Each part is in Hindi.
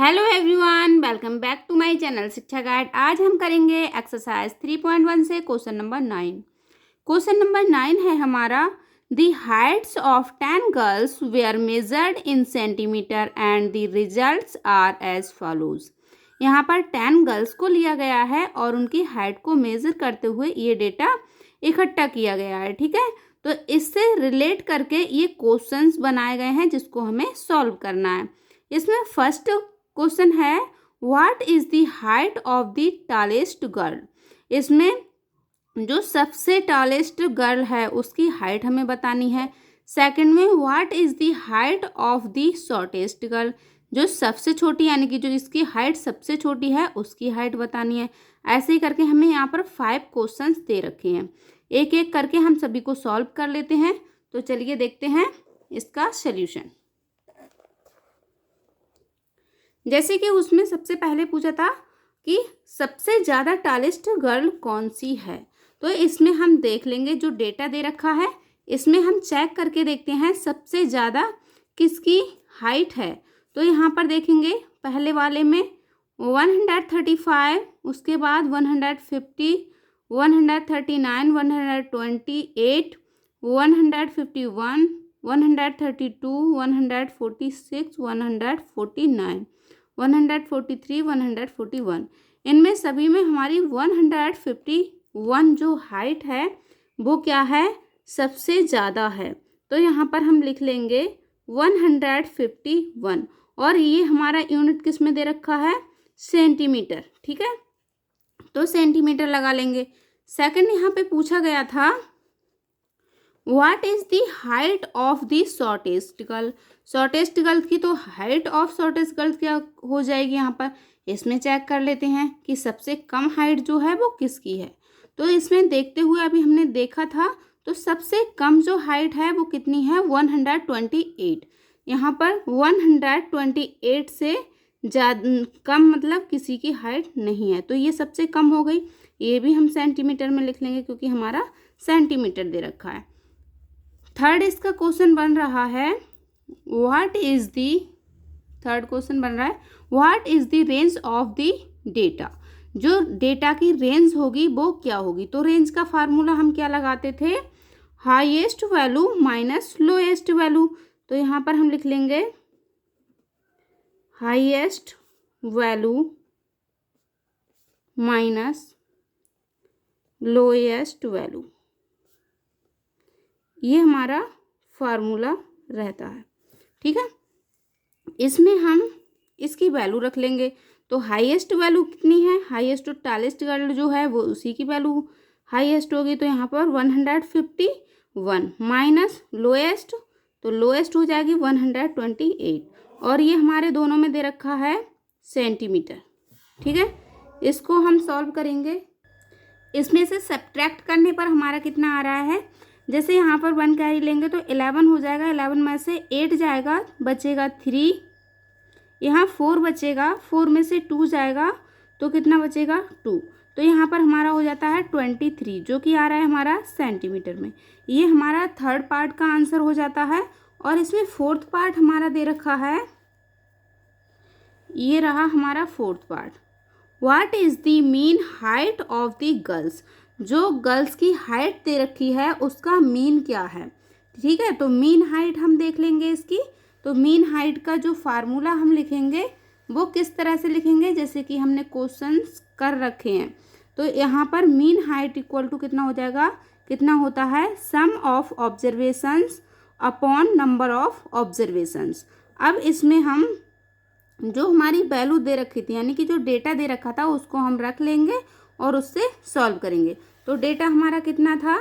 Hello everyone, welcome back to my channel Shiksha guide. आज हम करेंगे एक्सरसाइज 3.1 से क्वेश्चन नंबर 9। क्वेश्चन नंबर 9 है हमारा, the heights of 10 girls were measured in centimeter and the results are as follows. यहाँ पर 10 गर्ल्स को लिया गया है और उनकी हाइट को मेजर करते हुए ये डेटा इकट्ठा किया गया है। ठीक है, तो इससे रिलेट करके ये क्वेश्चंस बनाए गए हैं जिसको हमें सॉल्व करना है। इसमें फर्स्ट क्वेश्चन है, what is the height of the tallest girl. इसमें जो सबसे टॉलेस्ट गर्ल है उसकी हाइट हमें बतानी है। सेकंड में, what is the height of the shortest girl, जो सबसे छोटी यानी कि जो इसकी हाइट सबसे छोटी है उसकी हाइट बतानी है। ऐसे ही करके हमें यहाँ पर 5 क्वेश्चंस दे रखे हैं, एक एक करके हम सभी को सॉल्व कर लेते हैं। तो चलिए देखते हैं इसका सल्यूशन। जैसे कि उसमें सबसे पहले पूछा था कि सबसे ज़्यादा टॉलेस्ट गर्ल कौन सी है, तो इसमें हम देख लेंगे जो डेटा दे रखा है इसमें हम चेक करके देखते हैं सबसे ज़्यादा किसकी हाइट है। तो यहाँ पर देखेंगे पहले वाले में 135, उसके बाद 150, 139, 128, 151, 132, 146, 149, 143, 141। इनमें सभी में हमारी 151 जो हाइट है वो क्या है, सबसे ज़्यादा है। तो यहाँ पर हम लिख लेंगे 151 और ये हमारा यूनिट किस में दे रखा है, सेंटीमीटर। ठीक है, तो सेंटीमीटर लगा लेंगे। सेकंड यहाँ पे पूछा गया था, what is the height of the shortest girl. Shortest girl की तो हाइट ऑफ शॉर्टेस्ट गर्ल क्या हो जाएगी, यहाँ पर इसमें चेक कर लेते हैं कि सबसे कम हाइट जो है वो किसकी है। तो इसमें देखते हुए अभी हमने देखा था तो सबसे कम जो हाइट है वो कितनी है, 128। यहाँ पर 128 से ज़्यादा कम मतलब किसी की हाइट नहीं है, तो ये सबसे कम हो गई। ये भी हम सेंटीमीटर में लिख लेंगे क्योंकि हमारा सेंटीमीटर दे रखा है। थर्ड इसका क्वेश्चन बन रहा है, what is the, third question बन रहा है, what is the range of the data. जो डेटा की रेंज होगी वो क्या होगी। तो रेंज का फार्मूला हम क्या लगाते थे, highest value minus lowest value. तो यहाँ पर हम लिख लेंगे highest value minus lowest value, ये हमारा फार्मूला रहता है। ठीक है, इसमें हम इसकी वैल्यू रख लेंगे। तो हाईएस्ट वैल्यू कितनी है, हाईएस्ट और टॉलेस्ट गर्ल जो है वो उसी की वैल्यू हाईएस्ट होगी। तो यहाँ पर 151 माइनस लोएस्ट, तो लोएस्ट हो जाएगी 128 और ये हमारे दोनों में दे रखा है सेंटीमीटर। ठीक है, इसको हम सॉल्व करेंगे। इसमें से सब्ट्रैक्ट करने पर हमारा कितना आ रहा है, जैसे यहाँ पर 1 कैरी लेंगे तो 11 हो जाएगा, 11 में से 8 जाएगा, बचेगा 3, यहाँ 4 बचेगा, 4 में से 2 जाएगा तो कितना बचेगा 2। तो यहाँ पर हमारा हो जाता है 23 जो कि आ रहा है हमारा सेंटीमीटर में। ये हमारा थर्ड पार्ट का आंसर हो जाता है। और इसमें फोर्थ पार्ट हमारा दे रखा है, ये रहा हमारा fourth part, what is the mean height of the girls. जो गर्ल्स की हाइट दे रखी है उसका मीन क्या है। ठीक है, तो मीन हाइट हम देख लेंगे इसकी। तो मीन हाइट का जो फार्मूला हम लिखेंगे वो किस तरह से लिखेंगे, जैसे कि हमने क्वेश्चंस कर रखे हैं। तो यहाँ पर मीन हाइट इक्वल टू कितना हो जाएगा, कितना होता है, sum of observations upon number of observations. अब इसमें हम जो हमारी वैल्यू दे रखी थी यानी कि जो डेटा दे रखा था उसको हम रख लेंगे और उससे सॉल्व करेंगे। तो डेटा हमारा कितना था,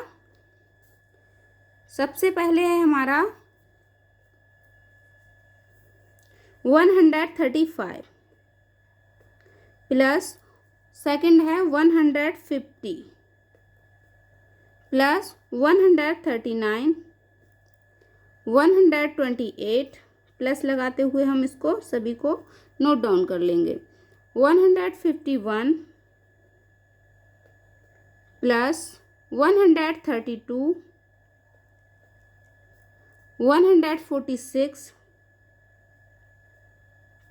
सबसे पहले है हमारा 135 प्लस सेकंड है 150 प्लस 139, 128 प्लस लगाते हुए हम इसको सभी को नोट डाउन कर लेंगे, 151 प्लस 132, 146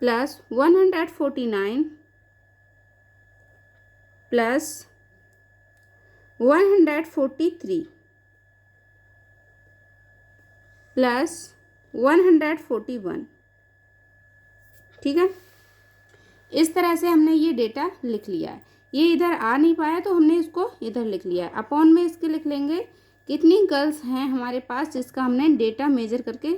प्लस 149 प्लस 143 प्लस 141। ठीक है, इस तरह से हमने ये डेटा लिख लिया है। ये इधर आ नहीं पाया तो हमने इसको इधर लिख लिया है। अपॉन में इसके लिख लेंगे कितनी गर्ल्स हैं हमारे पास जिसका हमने डेटा मेजर करके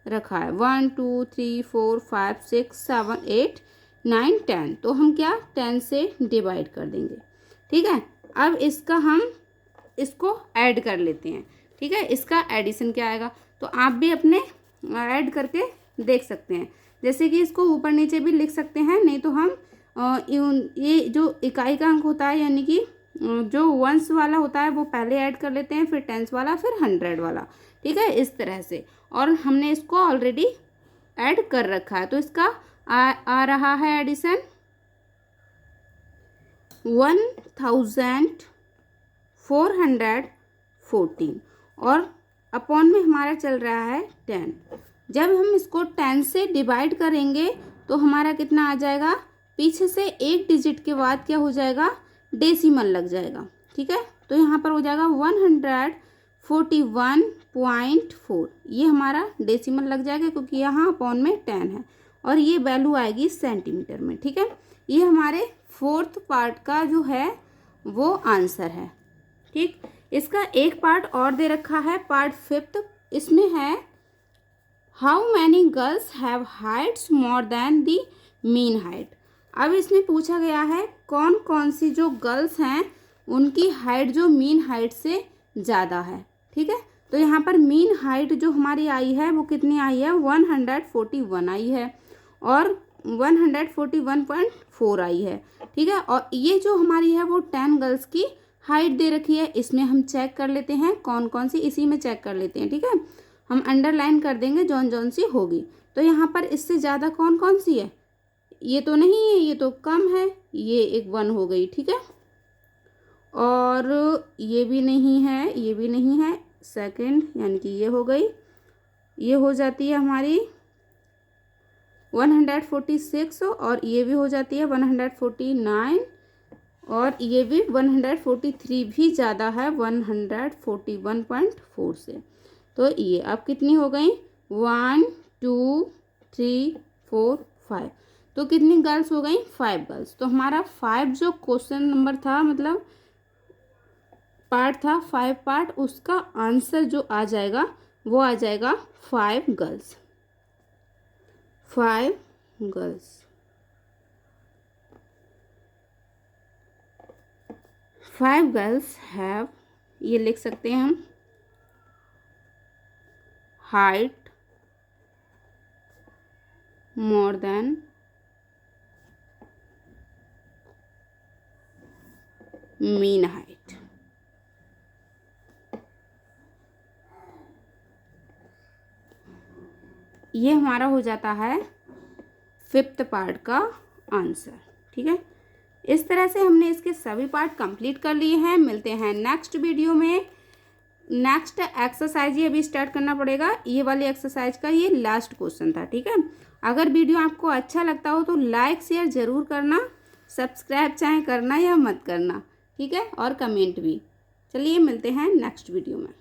रखा है। 1 2 3 4 5 6 7 8 9 10। तो हम क्या 10 से डिवाइड कर देंगे। ठीक है, अब इसको ऐड कर लेते हैं। ठीक है, इसका एडिशन क्या आएगा तो आप भी अपने ऐड करके देख सकते हैं। जैसे कि इसको ऊपर नीचे भी लिख सकते हैं, नहीं तो हम ये जो इकाई का अंक होता है यानी कि जो वंस वाला होता है वो पहले ऐड कर लेते हैं, फिर टेंस वाला, फिर 100 वाला। ठीक है, इस तरह से। और हमने इसको ऑलरेडी ऐड कर रखा है तो इसका आ रहा है एडिशन 1414 और अपॉन में हमारा चल रहा है 10। जब हम इसको 10 से डिवाइड करेंगे तो हमारा कितना आ जाएगा, पीछे से एक डिजिट के बाद क्या हो जाएगा, डेसिमल लग जाएगा। ठीक है, तो यहाँ पर हो जाएगा 141.4। ये हमारा डेसिमल लग जाएगा क्योंकि यहाँ अपॉन में 10 है और ये वैल्यू आएगी सेंटीमीटर में। ठीक है, ये हमारे 4th पार्ट का जो है वो आंसर है। ठीक, इसका एक पार्ट और दे रखा है, पार्ट 5th। इसमें है how many girls have Heights more than the mean height. अब इसमें पूछा गया है कौन कौन सी जो गर्ल्स हैं उनकी हाइट जो मीन हाइट से ज़्यादा है। ठीक है, तो यहाँ पर मीन हाइट जो हमारी आई है वो कितनी आई है, 141 आई है और 141.4 आई है। ठीक है, और ये जो हमारी है वो 10 गर्ल्स की हाइट दे रखी है। इसमें हम चेक कर लेते हैं कौन कौन सी, इसी में चेक कर लेते हैं। ठीक है, हम अंडरलाइन कर देंगे जौन जौन सी होगी। तो यहाँ पर इससे ज़्यादा कौन कौन सी है, ये तो नहीं है, ये तो कम है, ये एक 1 हो गई। ठीक है, और ये भी नहीं है, ये भी नहीं है, सेकंड यानी कि ये हो गई, ये हो जाती है हमारी 146 और ये भी हो जाती है 149 और ये भी 143 भी ज़्यादा है 141.4 से। तो ये अब कितनी हो गई, 1 2 3 4 5। तो कितनी गर्ल्स हो गई, 5 गर्ल्स। तो हमारा 5 जो क्वेश्चन नंबर था, मतलब पार्ट था 5 पार्ट, उसका आंसर जो आ जाएगा वो आ जाएगा 5 गर्ल्स। 5 गर्ल्स। 5 गर्ल्स हैव, ये लिख सकते हैं हम, height more than mean height. ये हमारा हो जाता है 5th पार्ट का आंसर। ठीक है, इस तरह से हमने इसके सभी पार्ट कंप्लीट कर लिए हैं। मिलते हैं नेक्स्ट वीडियो में। नेक्स्ट एक्सरसाइज ये अभी स्टार्ट करना पड़ेगा, ये वाली एक्सरसाइज का ये लास्ट क्वेश्चन था। ठीक है, अगर वीडियो आपको अच्छा लगता हो तो लाइक शेयर ज़रूर करना, सब्सक्राइब चाहे करना या मत करना। ठीक है, और कमेंट भी। चलिए मिलते हैं नेक्स्ट वीडियो में।